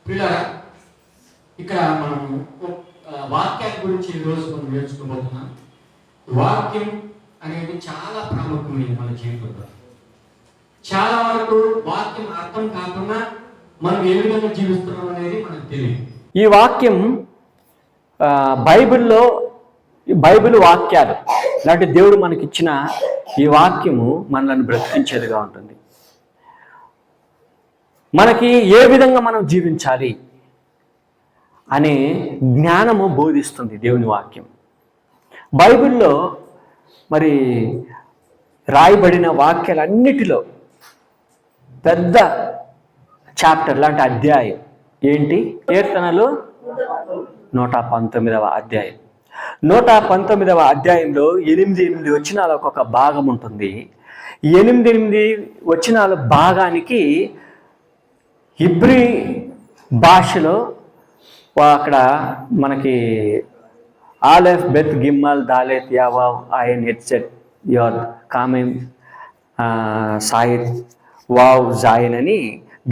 పిల్లరా, ఇక్కడ మనం వాక్యాల గురించి ఈరోజు మనం నేర్చుకోబోతున్నాం. వాక్యం అనేది చాలా ప్రాముఖ్యమైనది మన జీవితంలో. చాలా వరకు వాక్యం అర్థం కాకుండా మనం ఏ విధంగా జీవిస్తున్నాం అనేది మనకు తెలియదు. ఈ వాక్యం బైబిల్ వాక్యాలు లాంటి దేవుడు మనకిచ్చిన ఈ వాక్యము మనల్ని బ్రతికించేదిగా ఉంటుంది. మనకి ఏ విధంగా మనం జీవించాలి అనే జ్ఞానము బోధిస్తుంది దేవుని వాక్యం. బైబిల్లో మరి రాయబడిన వాక్యాలన్నిటిలో పెద్ద చాప్టర్ లాంటి అధ్యాయం ఏంటి? కీర్తనలు 119వ అధ్యాయం. 119వ అధ్యాయంలో 8 వచనాల ఒక భాగం ఉంటుంది. 8 వచనాల భాగానికి హిబ్రీ భాషలో అక్కడ మనకి ఆలెఫ్ బెత్ గిమ్మల్ దాలెత్ యావావ్ ఆయన్ హెడ్సెట్ యోద్ కామెం సాయిద్ వావ్ జాయన్ అని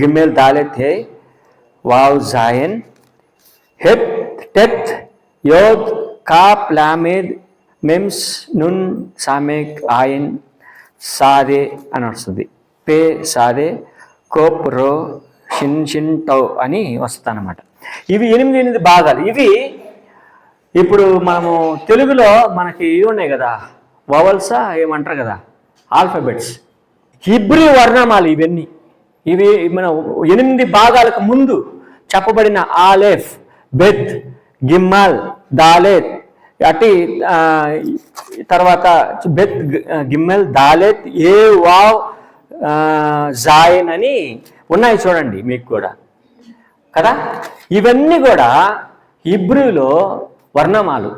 గిమ్మెల్ దాలెత్ హే వావ్ జాయన్ హెత్ టెత్ యోద్ కాప్ లామెద్ మెమ్స్ నున్ సామెక్ ఆయన్ సాదే అని వస్తుంది. పే సాదే కోప్ రో షిన్ షిన్ టౌ అని వస్తుంది అన్నమాట. ఇవి 8 భాగాలు. ఇవి ఇప్పుడు మనము తెలుగులో మనకి ఇవి ఉన్నాయి కదా, వవల్సా ఏమంటారు కదా, ఆల్ఫాబెట్స్, హిబ్రీ వర్ణమాలు. ఇవి మన 8 భాగాలకు ముందు చెప్పబడిన ఆలెఫ్ బెత్ గిమ్మల్ దాలెత్ అటు తర్వాత బెత్ గిమ్మల్ దాలెత్ ఏ వావ్ జాయన్ అని ఉన్నాయి చూడండి మీకు కూడా కదా. ఇవన్నీ కూడా హిబ్రూలో వర్ణమాలు,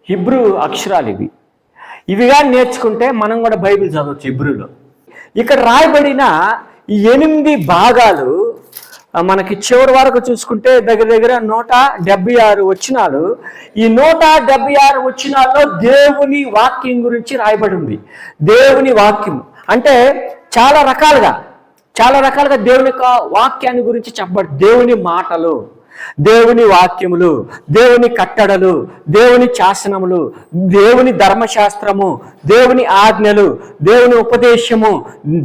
హిబ్రూ అక్షరాలు. ఇవిగా నేర్చుకుంటే మనం కూడా బైబిల్ చదవచ్చు హిబ్రూలో. ఇక్కడ రాయబడిన ఈ 8 భాగాలు మనకి చివరి వరకు చూసుకుంటే దగ్గర 176 వచనాలు. ఈ 176 వచనాల్లో దేవుని వాక్యం గురించి రాయబడి ఉంది. దేవుని వాక్యం అంటే చాలా రకాలుగా దేవుని యొక్క వాక్యాన్ని గురించి చెప్పబడి, దేవుని మాటలు, దేవుని వాక్యములు, దేవుని కట్టడలు, దేవుని శాసనములు, దేవుని ధర్మశాస్త్రము, దేవుని ఆజ్ఞలు, దేవుని ఉపదేశము,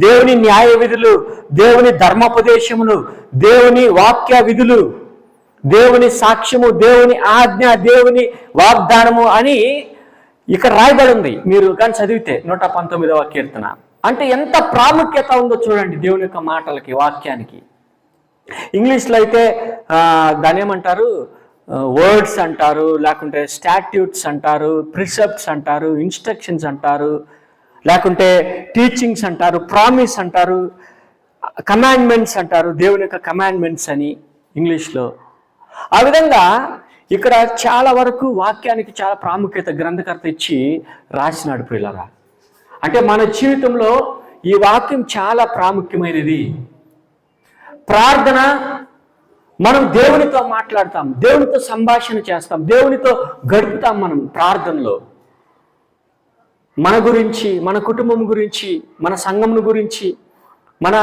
దేవుని న్యాయ విధులు, దేవుని ధర్మోపదేశములు, దేవుని వాక్య విధులు, దేవుని సాక్ష్యము, దేవుని ఆజ్ఞ, దేవుని వాగ్దానము అని ఇక్కడ రాయబడి ఉంది. మీరు కానీ చదివితే 119వ కీర్తన అంటే ఎంత ప్రాముఖ్యత ఉందో చూడండి దేవుని యొక్క మాటలకి, వాక్యానికి. ఇంగ్లీష్లో అయితే దాని ఏమంటారు, వర్డ్స్ అంటారు, లేకుంటే స్టాట్యూట్స్ అంటారు, ప్రిసెప్ట్స్ అంటారు, ఇన్స్ట్రక్షన్స్ అంటారు, లేకుంటే టీచింగ్స్ అంటారు, ప్రామిస్ అంటారు, కమాండ్మెంట్స్ అంటారు, దేవుని యొక్క కమాండ్మెంట్స్ అని ఇంగ్లీష్లో. ఆ విధంగా ఇక్కడ చాలా వరకు వాక్యానికి చాలా ప్రాముఖ్యత గ్రంథకర్త ఇచ్చి రాసినాడు ప్రియులారా. అంటే మన జీవితంలో ఈ వాక్యం చాలా ప్రాముఖ్యమైనది. ప్రార్థన, మనం దేవునితో మాట్లాడతాం, దేవునితో సంభాషణ చేస్తాం, దేవునితో గడుపుతాం. మనం ప్రార్థనలో మన గురించి, మన కుటుంబం గురించి, మన సంఘం గురించి, మన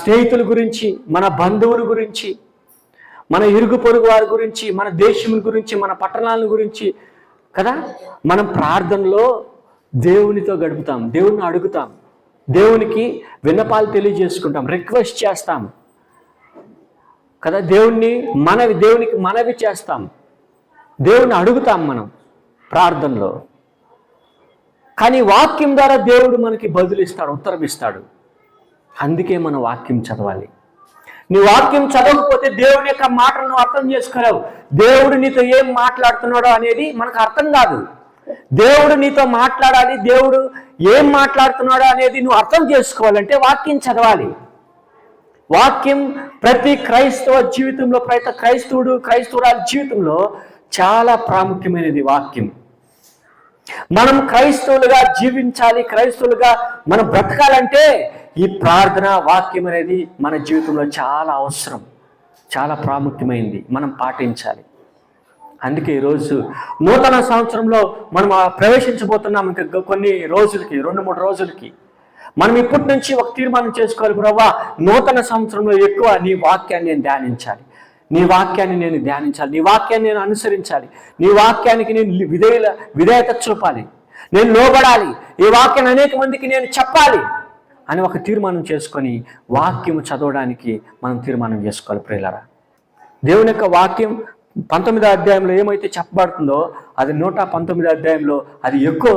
స్నేహితుల గురించి, మన బంధువుల గురించి, మన ఇరుగు పొరుగు వారి గురించి, మన దేశం గురించి, మన పట్టణాల గురించి కదా. మనం ప్రార్థనలో దేవునితో గడుపుతాం, దేవుణ్ణి అడుగుతాం, దేవునికి విన్నపాలు తెలియజేసుకుంటాం, రిక్వెస్ట్ చేస్తాం కదా, దేవునికి మనవి చేస్తాం, దేవుణ్ణి అడుగుతాం మనం ప్రార్థనలో. కానీ వాక్యం ద్వారా దేవుడు మనకి బదులిస్తాడు, ఉత్తరం ఇస్తాడు. అందుకే మనం వాక్యం చదవాలి. నీ వాక్యం చదవకపోతే దేవుని యొక్క మాటలను అర్థం చేసుకోలేవు. దేవుడు నీతో ఏం మాట్లాడుతున్నాడో అనేది మనకు అర్థం కాదు. దేవుడు నీతో మాట్లాడాలి, దేవుడు ఏం మాట్లాడుతున్నాడో అనేది నువ్వు అర్థం చేసుకోవాలంటే వాక్యం చదవాలి. వాక్యం ప్రతి క్రైస్తవ జీవితంలో, ప్రతి క్రైస్తవురాలి జీవితంలో చాలా ప్రాముఖ్యమైనది వాక్యం. మనం క్రైస్తవులుగా జీవించాలి, క్రైస్తవులుగా మనం బ్రతకాలంటే ఈ ప్రార్థన వాక్యం అనేది మన జీవితంలో చాలా అవసరం, చాలా ప్రాముఖ్యమైనది, మనం పాటించాలి. అందుకే ఈరోజు నూతన సంవత్సరంలో మనం ప్రవేశించబోతున్నాం. ఇంకా కొన్ని రోజులకి, 2-3 రోజులకి మనం ఇప్పటి నుంచి ఒక తీర్మానం చేసుకోవాలి, ప్రభువా నూతన సంవత్సరంలో ఎక్కువ నీ వాక్యాన్ని నేను ధ్యానించాలి, నీ వాక్యాన్ని నేను ధ్యానించాలి, నీ వాక్యాన్ని నేను అనుసరించాలి, నీ వాక్యానికి నేను విధేయత చూపాలి, నేను లోబడాలి, ఈ వాక్యాన్ని అనేక మందికి నేను చెప్పాలి అని ఒక తీర్మానం చేసుకొని వాక్యము చదవడానికి మనం తీర్మానం చేసుకోవాలి ప్రియులారా. దేవుని యొక్క వాక్యం 19వ అధ్యాయంలో ఏమైతే చెప్పబడుతుందో అది 119వ అధ్యాయంలో అది ఎక్కువ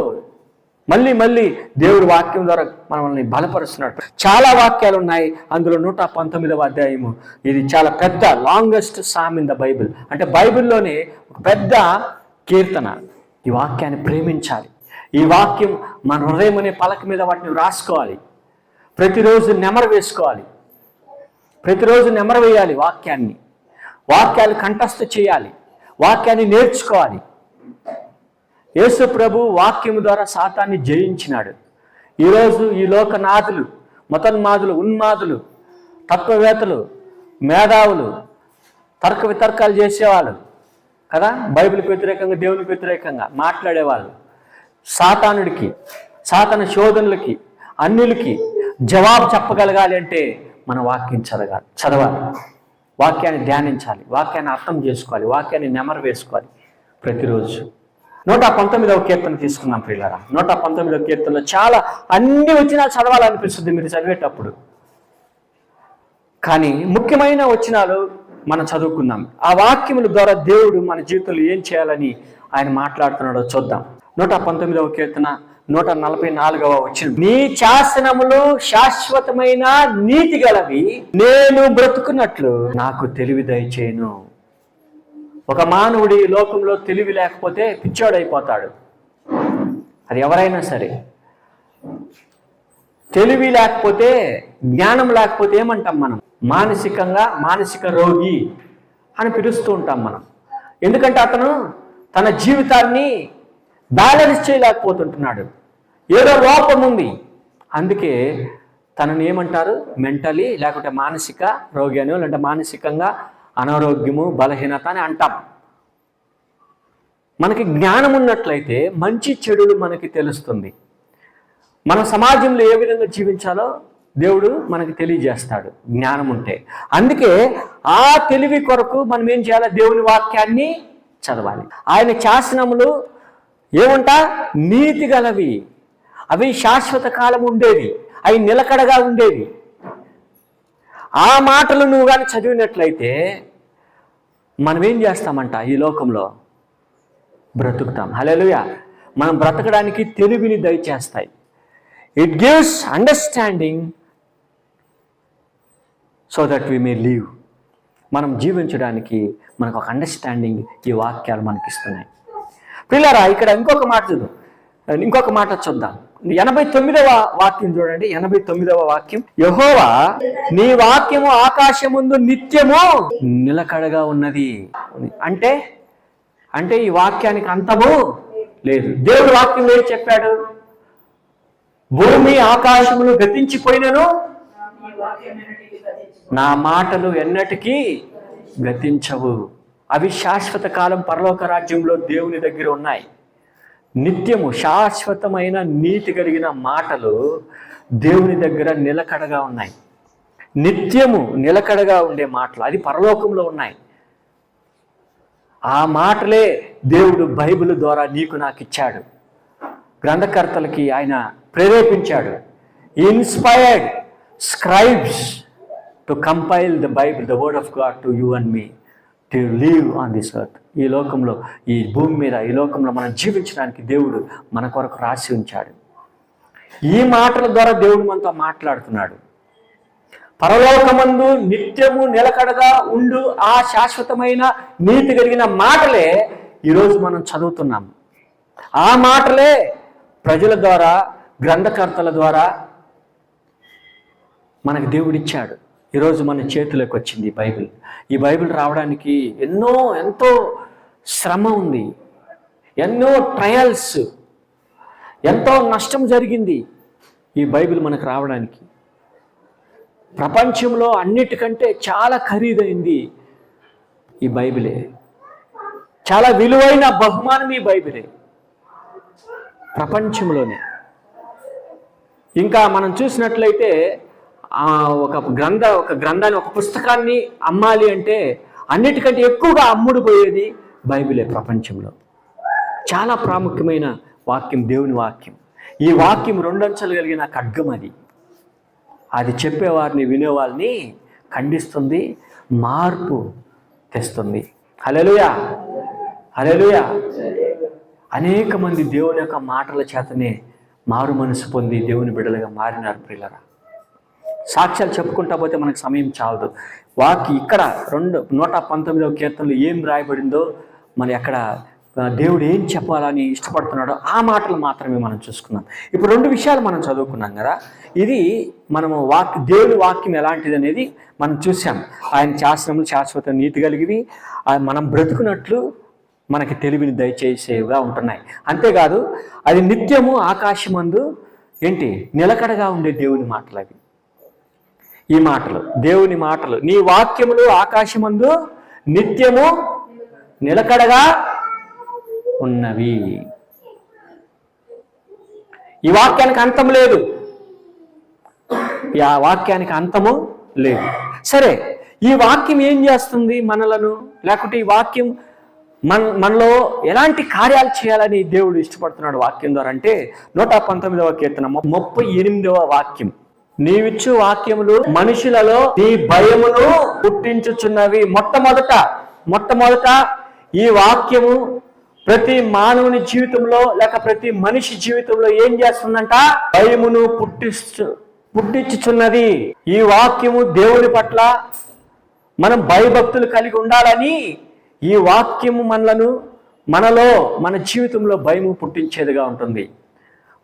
మళ్ళీ దేవుడి వాక్యం ద్వారా మనల్ని బలపరుస్తున్నాడు. చాలా వాక్యాలు ఉన్నాయి అందులో 119వ అధ్యాయము ఇది చాలా పెద్ద longest psalm in the Bible. అంటే బైబిల్లోనే ఒక పెద్ద కీర్తన. ఈ వాక్యాన్ని ప్రేమించాలి, ఈ వాక్యం మన హృదయం అనే పలక మీద వాటిని రాసుకోవాలి, ప్రతిరోజు నెమరు వేసుకోవాలి, ప్రతిరోజు నెమరు వేయాలి, వాక్యాలు కంఠస్థ చేయాలి, వాక్యాన్ని నేర్చుకోవాలి. యేసు ప్రభు వాక్యము ద్వారా సాతాన్ని జయించినాడు. ఈరోజు ఈ లోకనాథులు, మతోన్మాదులు, ఉన్మాదులు, తత్వవేత్తలు, మేధావులు, తర్క వితర్కాలు చేసేవాళ్ళు కదా, బైబిల్కి వ్యతిరేకంగా దేవునికి వ్యతిరేకంగా మాట్లాడేవాళ్ళు సాతాను శోధనలకి అన్యులకి జవాబు చెప్పగలగాలి అంటే మన వాక్యం చదవాలి, వాక్యాన్ని ధ్యానించాలి, వాక్యాన్ని అర్థం చేసుకోవాలి, వాక్యాన్ని నెమరు వేసుకోవాలి ప్రతిరోజు. 119వ కీర్తన తీసుకున్నాం ప్రియులారా. 119వ కీర్తనలో చాలా అన్ని వచనాలు చదవాలనిపిస్తుంది మీరు చదివేటప్పుడు, కానీ ముఖ్యమైన వచనాలు మనం చదువుకుందాం. ఆ వాక్యముల ద్వారా దేవుడు మన జీవితంలో ఏం చేయాలని ఆయన మాట్లాడుతున్నాడో చూద్దాం. 119వ కీర్తన 144వ వచనం. నీ శాసనములు శాశ్వతమైన నీతి గలవి, నేను బ్రతుకున్నట్లు నాకు తెలివి దయచేయును. ఒక మానవుడి లోకంలో తెలివి లేకపోతే పిచ్చోడైపోతాడు. అది ఎవరైనా సరే. తెలివి లేకపోతే, జ్ఞానం లేకపోతే ఏమంటాం మనం? మానసిక రోగి అని పిలుస్తూ ఉంటాం మనం. ఎందుకంటే అతను తన జీవితాన్ని బ్యాలెన్స్ చేయలేకపోతుంటున్నాడు, ఏదో లోపం ఉంది. అందుకే తనని ఏమంటారు? మెంటలీ లేకుంటే మానసిక రోగి అని, లేదంటే మానసికంగా అనారోగ్యము, బలహీనత అని అంటాం. మనకి జ్ఞానం ఉన్నట్లయితే మంచి చెడులు మనకి తెలుస్తుంది. మన సమాజంలో ఏ విధంగా జీవించాలో దేవుడు మనకి తెలియజేస్తాడు జ్ఞానం ఉంటే. అందుకే ఆ తెలివి కొరకు మనం ఏం చేయాలి? దేవుని వాక్యాన్ని చదవాలి. ఆయన శాసనములు ఏమంటా? నీతి గలవి, అవి శాశ్వత కాలం ఉండేవి, అవి నిలకడగా ఉండేవి. ఆ మాటలు నువ్వు కానీ చదివినట్లయితే మనం ఏం చేస్తామంట? ఈ లోకంలో బ్రతుకుతాం. హల్లెలూయా. మనం బ్రతకడానికి తెలివిని దయచేస్తాయి. It gives understanding so that we may live. మనం జీవించడానికి మనకు ఒక అండర్స్టాండింగ్ ఈ వాక్యాలు మనకి ఇస్తున్నాయి. పిల్లరా, ఇక్కడ ఇంకొక మాట చూద్దాం. 89వ వాక్యం చూడండి. 89వ వాక్యం. యెహోవా నీ వాక్యము ఆకాశముందు నిత్యము నిలకడగా ఉన్నది. అంటే ఈ వాక్యానికి అంతము లేదు. దేవుడు వాక్యం ఏం చెప్పాడు? భూమి ఆకాశములు గతించిపోయినను నా మాటలు ఎన్నటికీ గతించవు. అవి శాశ్వత కాలం పరలోక రాజ్యంలో దేవుని దగ్గర ఉన్నాయి. నిత్యము శాశ్వతమైన నీతి కలిగిన మాటలు దేవుని దగ్గర నిలకడగా ఉన్నాయి. నిత్యము నిలకడగా ఉండే మాటలు అది పరలోకంలో ఉన్నాయి. ఆ మాటలే దేవుడు బైబిల్ ద్వారా నీకు నాకు ఇచ్చాడు. గ్రంథకర్తలకి ఆయన ప్రేరేపించాడు. Inspired scribes to compile the Bible, the word of God to you and me to live on this earth. ఈ లోకంలో, ఈ భూమి మీద, ఈ లోకంలో మనం జీవించడానికి దేవుడు మన కొరకు రాసి ఉంచాడు. ఈ మాటల ద్వారా దేవుడు మనతో మాట్లాడుతున్నాడు. పరలోకమందు నిత్యము నిలకడగా ఉండు ఆ శాశ్వతమైన నీతి కలిగిన మాటలే ఈరోజు మనం చదువుతున్నాం. ఆ మాటలే ప్రజల ద్వారా, గ్రంథకర్తల ద్వారా మనకు దేవుడిచ్చాడు. ఈరోజు మన చేతిలోకి వచ్చింది బైబిల్. ఈ బైబిల్ రావడానికి ఎంతో శ్రమ ఉంది, ఎన్నో ట్రయల్స్, ఎంతో నష్టం జరిగింది ఈ బైబిల్ మనకు రావడానికి. ప్రపంచంలో అన్నిటికంటే చాలా ఖరీదైంది ఈ బైబిలే. చాలా విలువైన బహుమానం ఈ బైబిలే ప్రపంచంలోనే. ఇంకా మనం చూసినట్లయితే ఒక గ్రంథాన్ని, ఒక పుస్తకాన్ని అమ్మాలి అంటే అన్నిటికంటే ఎక్కువగా అమ్ముడు పోయేది బైబిలే ప్రపంచంలో. చాలా ప్రాముఖ్యమైన వాక్యం దేవుని వాక్యం. ఈ వాక్యం రెండంచెలు కలిగిన ఖడ్గం. అది చెప్పేవారిని, వినేవారిని ఖండిస్తుంది, మార్పు తెస్తుంది. హల్లెలూయా, హల్లెలూయా. అనేక మంది దేవుని యొక్క మాటల చేతనే మారు మనసు పొంది దేవుని బిడ్డలుగా మారినారు ప్రియులారా. సాక్ష్యాలు చెప్పుకుంటా పోతే మనకు సమయం చాలదు. ఇక్కడ 119వ కీర్తనలో ఏం రాయబడిందో, మరి అక్కడ దేవుడు ఏం చెప్పాలని ఇష్టపడుతున్నాడో ఆ మాటలు మాత్రమే మనం చూసుకున్నాం. ఇప్పుడు 2 విషయాలు మనం చదువుకున్నాం కదా. ఇది మనము దేవుని వాక్యం ఎలాంటిది అనేది మనం చూసాం. ఆయన శాసనములు శాశ్వత నీతి కలిగివి, మనం బ్రతుకున్నట్లు మనకి తెలివిని దయచేసేవిగా ఉంటున్నాయి. అంతేకాదు అది నిత్యము ఆకాశమందు నిలకడగా ఉండే దేవుని మాటలు అవి. ఈ మాటలు దేవుని మాటలు, నీ వాక్యములు ఆకాశమందు నిత్యము నిలకడగా ఉన్నవి. ఈ వాక్యానికి అంతం లేదు, ఆ వాక్యానికి అంతము లేదు. సరే, ఈ వాక్యం ఏం చేస్తుంది మనలను? లేకుంటే ఈ వాక్యం మనలో ఎలాంటి కార్యాలు చేయాలని దేవుడు ఇష్టపడుతున్నాడు వాక్యం ద్వారా అంటే 119వ కీర్తన 38వ వాక్యం. నీవిచ్చు వాక్యములు మనుషులలో నీ భయమును పుట్టించుచున్నవి. మొట్టమొదట ఈ వాక్యము ప్రతి మానవుని జీవితంలో లేక ప్రతి మనిషి జీవితంలో ఏం చేస్తుందంట? భయమును పుట్టించుచున్నది. ఈ వాక్యము దేవుని పట్ల మనం భయభక్తులు కలిగి ఉండాలని ఈ వాక్యము మనలో మన జీవితంలో భయము పుట్టించేదిగా ఉంటుంది.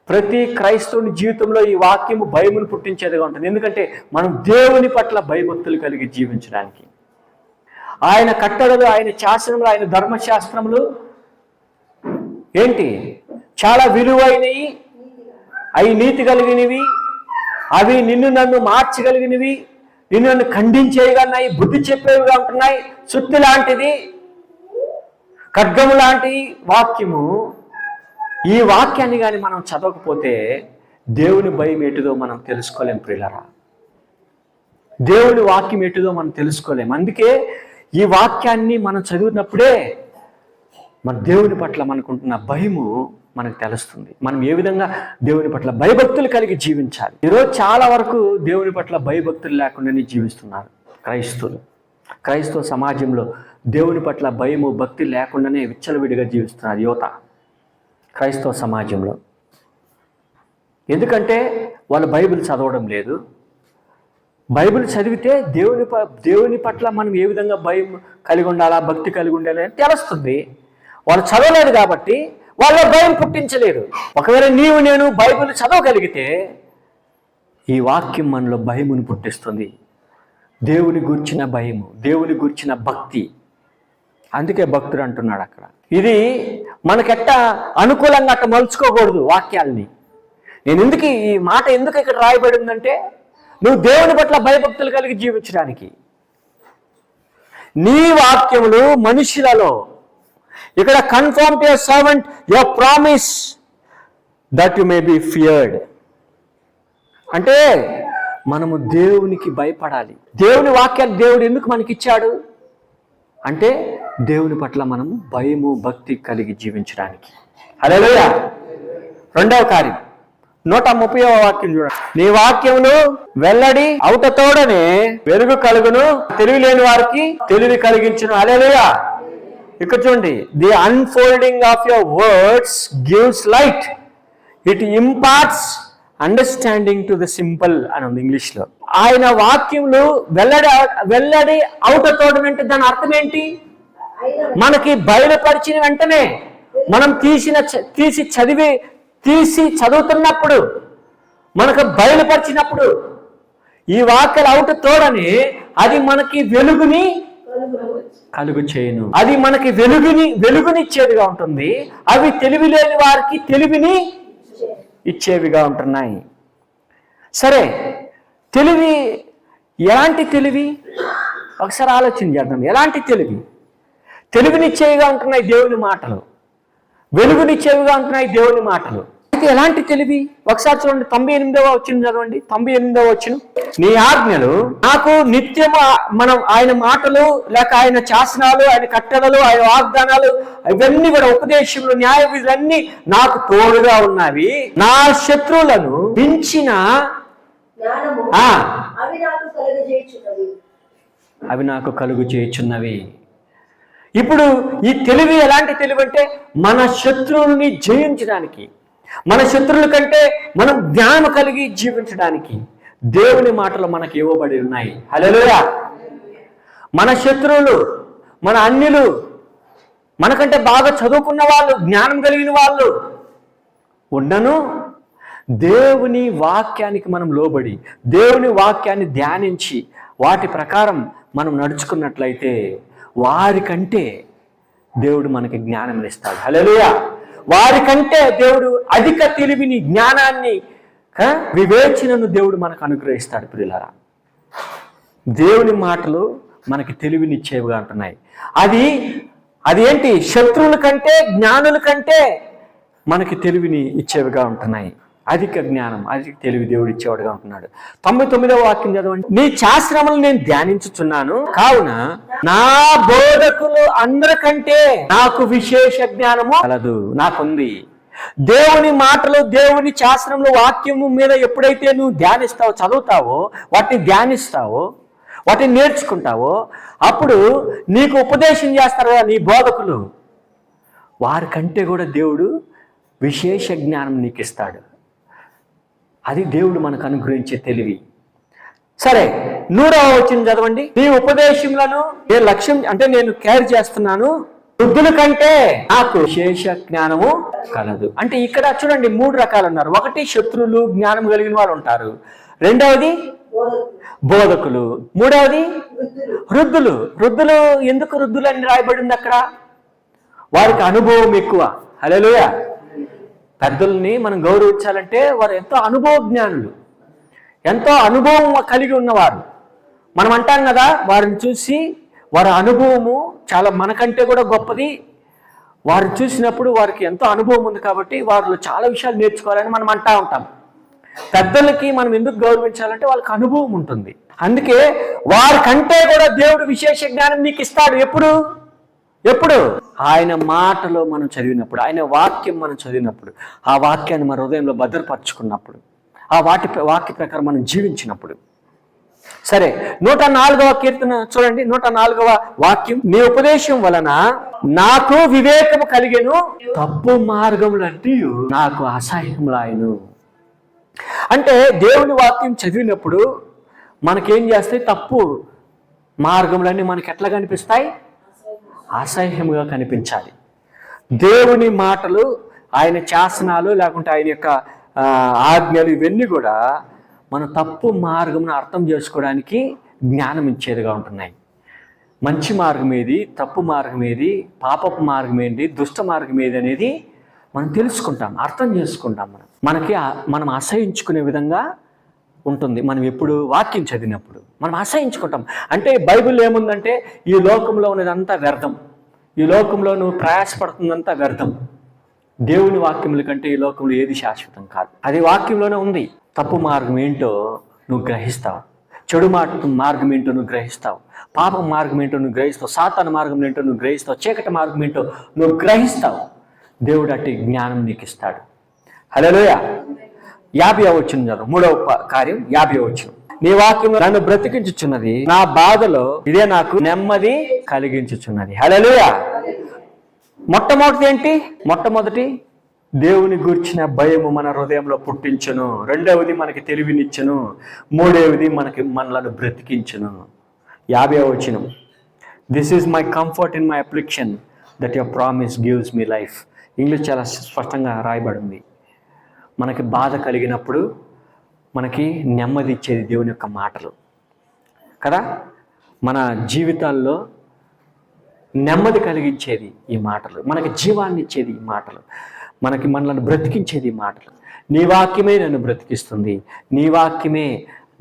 ప్రతి క్రైస్తవుని జీవితంలో ఈ వాక్యము భయమును పుట్టించేదిగా ఉంటుంది. ఎందుకంటే మనం దేవుని పట్ల భయభక్తులు కలిగి జీవించడానికి. ఆయన కట్టడలు, ఆయన శాసనములు, ఆయన ధర్మశాస్త్రములు చాలా విలువైనవి, అవి నీతి కలిగినవి, అవి నిన్ను నన్ను మార్చగలిగినవి, నిన్ను నన్ను ఖండించేవిగా, బుద్ధి చెప్పేవిగా ఉంటున్నాయి. సుత్తి లాంటిది, ఖడ్గము లాంటి వాక్యము. ఈ వాక్యాన్ని కానీ మనం చదవకపోతే దేవుని భయం ఎటుదో మనం తెలుసుకోలేం ప్రియులారా. దేవుని వాక్యం ఎటుదో మనం తెలుసుకోలేం. అందుకే ఈ వాక్యాన్ని మనం చదివినప్పుడే మన దేవుని పట్ల మనకుంటున్న భయము మనకు తెలుస్తుంది. మనం ఏ విధంగా దేవుని పట్ల భయభక్తులు కలిగి జీవించాలి. ఈరోజు చాలా వరకు దేవుని పట్ల భయభక్తులు లేకుండానే జీవిస్తున్నారు క్రైస్తవ సమాజంలో. దేవుని పట్ల భయము, భక్తి లేకుండానే విచ్చలవిడిగా జీవిస్తున్నారు యువత క్రైస్తవ సమాజంలో. ఎందుకంటే వాళ్ళు బైబిల్ చదవడం లేదు. బైబిల్ చదివితే దేవుని పట్ల మనం ఏ విధంగా భయం కలిగి ఉండాలా, భక్తి కలిగి ఉండాలి అని తెలుస్తుంది. వాళ్ళు చదవలేదు కాబట్టి వాళ్ళ భయం పుట్టించలేదు. ఒకవేళ నేను బైబిల్ చదవగలిగితే ఈ వాక్యం మనలో భయమును పుట్టిస్తుంది. దేవుని గురించిన భయము, దేవుని గురించిన భక్తి. అందుకే భక్తుడు అంటున్నాడు అక్కడ. ఇది మనకెట్ట అనుకూలంగా అట్ట మలుచుకోకూడదు వాక్యాల్ని. ఈ మాట ఎందుకు ఇక్కడ రాయబడి ఉందంటే నువ్వు దేవుని పట్ల భయభక్తులు కలిగి జీవించడానికి. నీ వాక్యములు మనుషులలో, ఇక్కడ confirm to your servant your promise that you may be feared. అంటే మనము దేవునికి భయపడాలి. దేవుని వాక్యాన్ని దేవుడు ఎందుకు మనకిచ్చాడు అంటే దేవుని పట్ల మనం భయము, భక్తి కలిగి జీవించడానికి. హల్లెలూయా. 2వ కార్యం 130వ వాక్యం చూడండి. నీ వాక్యమును వెల్లడి అవుటతోడనే వెలుగు కలుగును, తెలివి లేని వారికి తెలివి కలిగించును. హల్లెలూయా. ఇక్కడ చూడండి, the unfolding of your words gives light, it imparts understanding to the simple అని ఉంది ఇంగ్లీష్లో. ఆయన వాక్యములు వెల్లడి అవుటతోడనంటే దాని అర్థం ఏంటి? మనకి బయలుపరిచిన వెంటనే మనం తీసి చదువుతున్నప్పుడు, మనకు బయలుపరిచినప్పుడు ఈ వాక్యాలు అవుటతోడని అది మనకి వెలుగుని కలుగు చేయను. అది మనకి వెలుగునిచ్చేదిగా ఉంటుంది. అవి తెలివి లేని వారికి తెలివిని ఇచ్చేవిగా ఉంటున్నాయి. సరే, తెలివి ఎలాంటి తెలివి? ఒకసారి ఆలోచన చేద్దాం. ఎలాంటి తెలివినిచ్చేవిగా ఉంటున్నాయి దేవుని మాటలు, వెలుగునిచ్చేవిగా ఉంటున్నాయి దేవుని మాటలు. అయితే ఎలాంటి తెలివి? ఒకసారి చూడండి, 98వ వచనం చదవండి. 98వ వచనం, నీ ఆజ్ఞలు నాకు నిత్యము, మనం ఆయన మాటలు లేక ఆయన శాసనాలు, ఆయన కట్టడలు, ఆయన వాగ్దానాలు, ఇవన్నీ కూడా ఉపదేశములు, న్యాయ విధులన్నీ నాకు తోడుగా ఉన్నవి. నా శత్రువులను మించిన అవి నాకు కలుగు చేయుచున్నవి. ఇప్పుడు ఈ తెలివి ఎలాంటి తెలివి అంటే మన శత్రువుల్ని జయించడానికి, మన శత్రువుల కంటే మనం జ్ఞానం కలిగి జీవించడానికి దేవుని మాటలు మనకి ఇవ్వబడి ఉన్నాయి. హల్లెలూయా. మన శత్రువులు, మన అన్యులు, మనకంటే బాగా చదువుకున్న వాళ్ళు, జ్ఞానం కలిగిన వాళ్ళు ఉన్నను దేవుని వాక్యానికి మనం లోబడి, దేవుని వాక్యాన్ని ధ్యానించి వాటి ప్రకారం మనం నడుచుకున్నట్లయితే వారికంటే దేవుడు మనకి జ్ఞానం ఇస్తాడు. హల్లెలూయా. వారికంటే దేవుడు అధిక తెలివిని, జ్ఞానాన్ని, వివేచనను దేవుడు మనకు అనుగ్రహిస్తాడు. ప్రియులారా, దేవుని మాటలు మనకి తెలివినిచ్చేవిగా ఉంటున్నాయి. అది ఏంటి? శత్రువుల కంటే, జ్ఞానుల కంటే మనకి తెలివిని ఇచ్చేవిగా ఉంటున్నాయి. అధిక జ్ఞానం, అధిక తెలివి దేవుడు ఇచ్చేవాడుగా ఉంటున్నాడు. 99వ వాక్యం చదవండి. నీ శాస్త్రములు నేను ధ్యానించుచున్నాను, కావున నా బోధకులు అందరికంటే నాకు విశేష జ్ఞానము కలదు, నాకుంది. దేవుని మాటలు, దేవుని శాస్త్రంలో, వాక్యము మీద ఎప్పుడైతే నువ్వు ధ్యానిస్తావో, చదువుతావో, వాటిని ధ్యానిస్తావో, వాటిని నేర్చుకుంటావో, అప్పుడు నీకు ఉపదేశం చేస్తారు కదా నీ బోధకులు, వారికంటే కూడా దేవుడు విశేష జ్ఞానం నీకు ఇస్తాడు. అది దేవుడు మనకు అనుగ్రహించే తెలివి. సరే, 100వ వచనం చదవండి. నీ ఉపదేశములను నేను లక్ష్యం అంటే నేను కేర్ చేస్తున్నాను, వృద్ధుల కంటే నాకు విశేష జ్ఞానము కలదు. అంటే ఇక్కడ చూడండి 3 రకాలు ఉన్నారు. ఒకటి శత్రువులు, జ్ఞానం కలిగిన వాళ్ళు ఉంటారు. రెండవది బోధకులు. మూడవది వృద్ధులు. వృద్ధులు ఎందుకు వృద్ధులు అని రాయబడింది అక్కడ? వారికి అనుభవం ఎక్కువ. హల్లెలూయా. పెద్దల్ని మనం గౌరవించాలంటే వారు ఎంతో అనుభవ జ్ఞానులు, ఎంతో అనుభవం కలిగి ఉన్నవారు. మనం అంటాం కదా, వారిని చూసి వారి అనుభవము చాలా మనకంటే కూడా గొప్పది. వారిని చూసినప్పుడు వారికి ఎంతో అనుభవం ఉంది కాబట్టి వారిలో చాలా విషయాలు నేర్చుకోవాలని మనం అంటా ఉంటాం. పెద్దలకి మనం ఎందుకు గౌరవించాలంటే వాళ్ళకి అనుభవం ఉంటుంది. అందుకే వారికంటే కూడా దేవుడు విశేష జ్ఞానం నీకు ఇస్తాడు. ఎప్పుడు ఆయన మాటలో మనం చదివినప్పుడు, ఆయన వాక్యం మనం చదివినప్పుడు, ఆ వాక్యాన్ని మన హృదయంలో భద్రపరచుకున్నప్పుడు, ఆ వాక్య ప్రకారం మనం జీవించినప్పుడు. సరే, 104వ కీర్తన చూడండి. 104వ వాక్యం, నీ ఉపదేశం వలన నాకు వివేకము కలిగెను, తప్పు మార్గములంటే నాకు అసహ్యములాయను. అంటే దేవుని వాక్యం చదివినప్పుడు మనకేం చేస్తాయి? తప్పు మార్గములన్నీ మనకి ఎట్లా కనిపిస్తాయి? అసహ్యముగా కనిపించాలి. దేవుని మాటలు, ఆయన శాసనాలు, లేకుంటే ఆయన యొక్క ఆజ్ఞలు, ఇవన్నీ కూడా మన తప్పు మార్గమును అర్థం చేసుకోవడానికి జ్ఞానం ఇచ్చేదిగా ఉంటున్నాయి. మంచి మార్గం ఏది, తప్పు మార్గం ఏది, పాపపు మార్గం ఏంటి, దుష్ట మార్గం ఏది అనేది మనం తెలుసుకుంటాం, అర్థం చేసుకుంటాం. మనం అసహించుకునే విధంగా ఉంటుంది. మనం ఎప్పుడు వాక్యం చదివినప్పుడు మనం అసహించుకుంటాం. అంటే బైబిల్ ఏముందంటే, ఈ లోకంలో ఉన్నదంతా వ్యర్థం, ఈ లోకంలో నువ్వు ప్రయాసపడుతుందంతా వ్యర్థం. దేవుని వాక్యముల కంటే ఈ లోకంలో ఏది శాశ్వతం కాదు. అది వాక్యంలోనే ఉంది. తప్పు మార్గం ఏంటో నువ్వు గ్రహిస్తావు, చెడు మార్గం ఏంటో నువ్వు గ్రహిస్తావు, పాపం మార్గం ఏంటో నువ్వు గ్రహిస్తావు, సాతాను మార్గం ఏంటో నువ్వు గ్రహిస్తావు, చీకటి మార్గం ఏంటో నువ్వు గ్రహిస్తావు. దేవుడు అట్టి జ్ఞానం నీకు ఇస్తాడు. హల్లెలూయా. 50వ వచనం చదువు. 3వ కార్యం 50వ వచనం. నీ వాక్యం నన్ను బ్రతికించుచున్నది, నా బాధలో ఇదే నాకు నెమ్మది కలిగించుచున్నది. హల్లెలూయా. మొట్టమొదటి ఏంటి? మొట్టమొదటి దేవుని గూర్చిన భయము మన హృదయంలో పుట్టించును. రెండవది మనకి తెలివినిచ్చును. మూడవది మనలను బ్రతికించును. 50వ వచనం, this is my comfort in my affliction that your promise gives me life. English చాలా స్పష్టంగా రాయబడింది. మనకి బాధ కలిగినప్పుడు మనకి నెమ్మది ఇచ్చేది దేవుని యొక్క మాటలు కదా. మన జీవితాల్లో నెమ్మది కలిగించేది ఈ మాటలు, మనకి జీవాన్ని ఇచ్చేది ఈ మాటలు, మనల్ని బ్రతికించేది ఈ మాటలు. నీ వాక్యమే నన్ను బ్రతికిస్తుంది, నీ వాక్యమే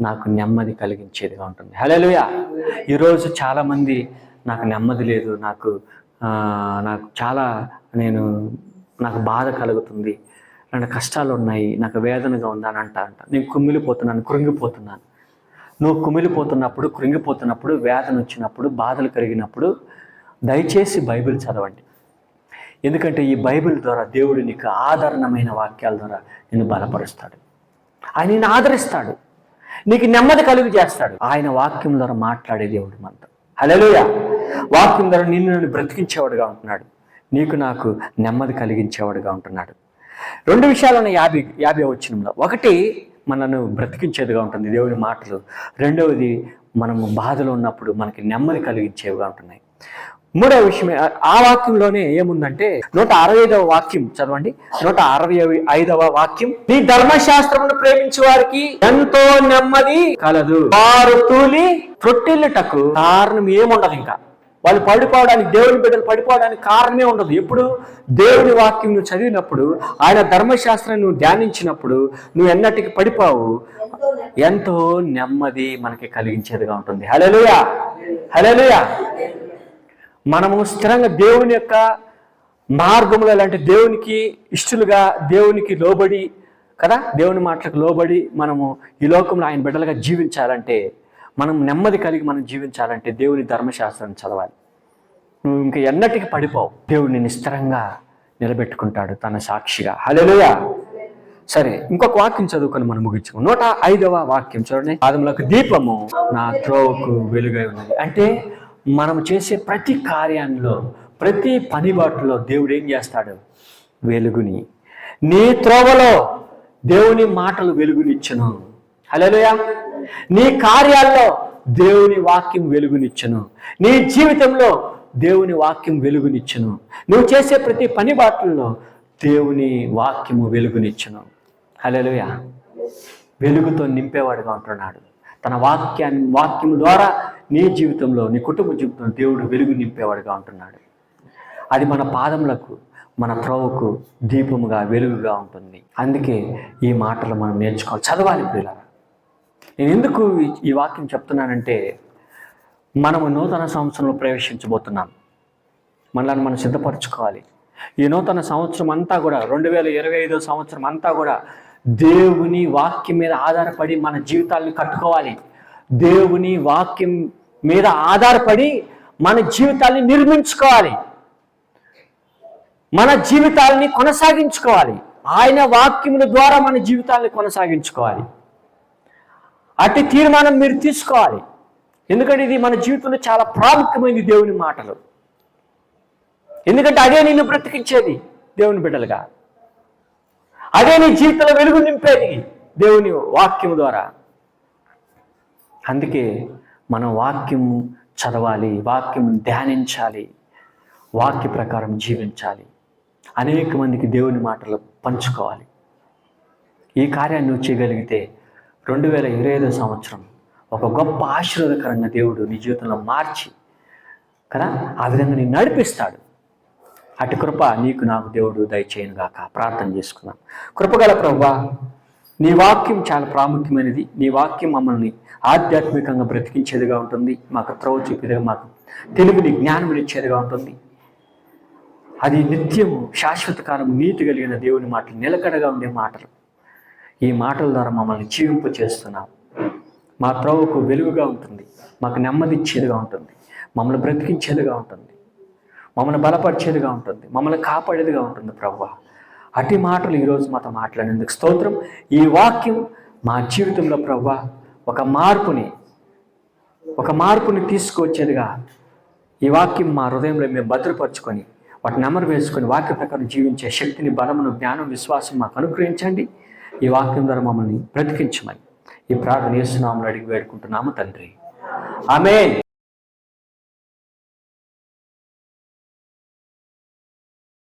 నాకు నెమ్మది కలిగించేదిగా ఉంటుంది. హల్లెలూయా. ఈరోజు చాలామంది నాకు నెమ్మది లేదు, నాకు చాలా నాకు బాధ కలుగుతుంది, నాకు కష్టాలు ఉన్నాయి, నాకు వేదనగా ఉంది అని అంట. నేను కుమిలిపోతున్నాను, కృంగిపోతున్నాను. నువ్వు కుమిలిపోతున్నప్పుడు, కృంగిపోతున్నప్పుడు, వేదన వచ్చినప్పుడు, బాధలు కలిగినప్పుడు దయచేసి బైబిల్ చదవండి. ఎందుకంటే ఈ బైబిల్ ద్వారా దేవుడు నీకు ఆదరణమైన వాక్యాల ద్వారా నిన్ను బలపరుస్తాడు. ఆయన నిన్ను ఆదరిస్తాడు, నీకు నెమ్మది కలుగు చేస్తాడు. ఆయన వాక్యం ద్వారా మాట్లాడే దేవుడు మనతో. హల్లెలూయా. వాక్యం ద్వారా నన్ను బ్రతికించేవాడుగా ఉంటున్నాడు, నీకు నాకు నెమ్మది కలిగించేవాడుగా ఉంటున్నాడు. 2 విషయాలను 50 వచనంలో. ఒకటి, మనను బ్రతికించేదిగా ఉంటుంది దేవుని మాటలు. రెండవది, మనము బాధలో ఉన్నప్పుడు మనకి నెమ్మది కలిగించేవిగా ఉంటున్నాయి. 3వ విషయం ఆ వాక్యంలోనే ఏముందంటే 165వ వాక్యం చదవండి. 165వ వాక్యం, నీ ధర్మశాస్త్రమును ప్రేమించే వారికి ఎంతో నెమ్మది కలదు, వారు తూలి త్రొట్టిల్లుటకు కారణం ఏముండదు. ఇంకా వాళ్ళు పడిపోవడానికి, దేవుని బిడ్డలు పడిపోవడానికి కారణమే ఉండదు. ఎప్పుడు దేవుని వాక్యం నువ్వు చదివినప్పుడు, ఆయన ధర్మశాస్త్రాన్ని నువ్వు ధ్యానించినప్పుడు నువ్వు ఎన్నటికి పడిపోవు. ఎంతో నెమ్మది మనకి కలిగించేదిగా ఉంటుంది. హల్లెలూయా, హల్లెలూయా. మనము స్థిరంగా దేవుని యొక్క మార్గంలో, అంటే దేవునికి ఇష్టలుగా, దేవునికి లోబడి కదా, దేవుని మాటలకు లోబడి మనము ఈ లోకంలో ఆయన బిడ్డలుగా జీవించాలంటే, మనం నెమ్మది కలిగి మనం జీవించాలంటే దేవుని ధర్మశాస్త్రాన్ని చదవాలి. నువ్వు ఇంకా ఎన్నటికి పడిపోవు. దేవుడు నిన్ను స్థిరంగా నిలబెట్టుకుంటాడు తన సాక్షిగా. హల్లెలూయా. సరే, ఇంకొక వాక్యం చదువుకొని మనం ముగించుకో. 105వ వాక్యం చూడండి. పాదములకు దీపము, నా త్రోవకు వెలుగై ఉన్నది. అంటే మనం చేసే ప్రతి కార్యంలో, ప్రతి పనిబాటులో దేవుడు ఏం చేస్తాడు? వెలుగుని. నీ త్రోవలో దేవుని మాటలు వెలుగునిచ్చును. హల్లెలూయా. నీ కార్యాల్లో దేవుని వాక్యం వెలుగునిచ్చును. నీ జీవితంలో దేవుని వాక్యం వెలుగునిచ్చును. నువ్వు చేసే ప్రతి పని బాటల్లో దేవుని వాక్యము వెలుగునిచ్చును. హల్లెలూయా. వెలుగుతో నింపేవాడుగా ఉంటున్నాడు. తన వాక్యము ద్వారా నీ జీవితంలో, నీ కుటుంబ జీవితంలో దేవుడు వెలుగు నింపేవాడుగా ఉంటున్నాడు. అది మన పాదములకు, మన త్రోవకు దీపముగా, వెలుగుగా ఉంటుంది. అందుకే ఈ మాటలు మనం నేర్చుకోవాలి, చదవాలి ప్రియులారా. నేను ఎందుకు ఈ వాక్యం చెప్తున్నానంటే, మనము నూతన సంవత్సరంలో ప్రవేశించబోతున్నాం. మనల్ని మనం సిద్ధపరచుకోవాలి. ఈ నూతన సంవత్సరం అంతా కూడా, 2025వ సంవత్సరం అంతా కూడా దేవుని వాక్యం మీద ఆధారపడి మన జీవితాలను కట్టుకోవాలి. దేవుని వాక్యం మీద ఆధారపడి మన జీవితాన్ని నిర్మించుకోవాలి, మన జీవితాలని కొనసాగించుకోవాలి. ఆయన వాక్యముల ద్వారా మన జీవితాన్ని కొనసాగించుకోవాలి. అట్టి తీర్మానం మీరు తీసుకోవాలి. ఎందుకంటే ఇది మన జీవితంలో చాలా ప్రాముఖ్యమైనది, దేవుని మాటలు. ఎందుకంటే అదే నిన్ను బ్రతికించేది దేవుని బిడ్డలుగా. అదే నీ జీవితంలో వెలుగు నింపేది దేవుని వాక్యం ద్వారా. అందుకే మనం వాక్యం చదవాలి, వాక్యం ధ్యానించాలి, వాక్య ప్రకారం జీవించాలి, అనేక మందికి దేవుని మాటలు పంచుకోవాలి. ఈ కార్యాన్ని నువ్వు చేయగలిగితే 2025వ సంవత్సరం ఒక గొప్ప ఆశీర్వాదకరంగా దేవుడు నీ జీవితంలో మార్చి కదా ఆ విధంగా నేను నడిపిస్తాడు. అటు కృప నీకు నాకు దేవుడు దయచేయను గాక. ప్రార్థన చేసుకుందాం. కృపగల ప్రభువా, నీ వాక్యం చాలా ప్రాముఖ్యమైనది. నీ వాక్యం మమ్మల్ని ఆధ్యాత్మికంగా బ్రతికించేదిగా ఉంటుంది, మాకు త్రోవ చూపేదిగా, మాకు తెలుగుని జ్ఞానం ఇచ్చేదిగా ఉంటుంది. అది నిత్యము శాశ్వత కాలం నీతి కలిగిన దేవుని మాటలు, నిలకడగా ఉండే మాటలు. ఈ మాటల ద్వారా మమ్మల్ని జీవింపు చేస్తున్నాం. మా త్రోవకు వెలుగుగా ఉంటుంది, మాకు నెమ్మది ఇచ్చేదిగా ఉంటుంది, మమ్మల్ని బ్రతికించేదిగా ఉంటుంది, మమ్మల్ని బలపరిచేదిగా ఉంటుంది, మమ్మల్ని కాపాడేదిగా ఉంటుంది ప్రభువా. అటు మాటలు ఈరోజు మాతో మాట్లాడేందుకు స్తోత్రం. ఈ వాక్యం మా జీవితంలో ప్రభువా ఒక మార్పుని తీసుకువచ్చేదిగా ఈ వాక్యం మా హృదయంలో మేము భద్రపరుచుకొని వాటిని నెమరు వేసుకొని వాక్య ప్రకారం జీవించే శక్తిని, బలమును, జ్ఞానం, విశ్వాసం మాకు అనుగ్రహించండి. ఈ వాక్యం ద్వారా మమ్మల్ని బ్రతికించమని ఈ ప్రార్థన యేసు నామములో అడిగి వేడుకుంటున్నాము తండ్రి. ఆమేన్.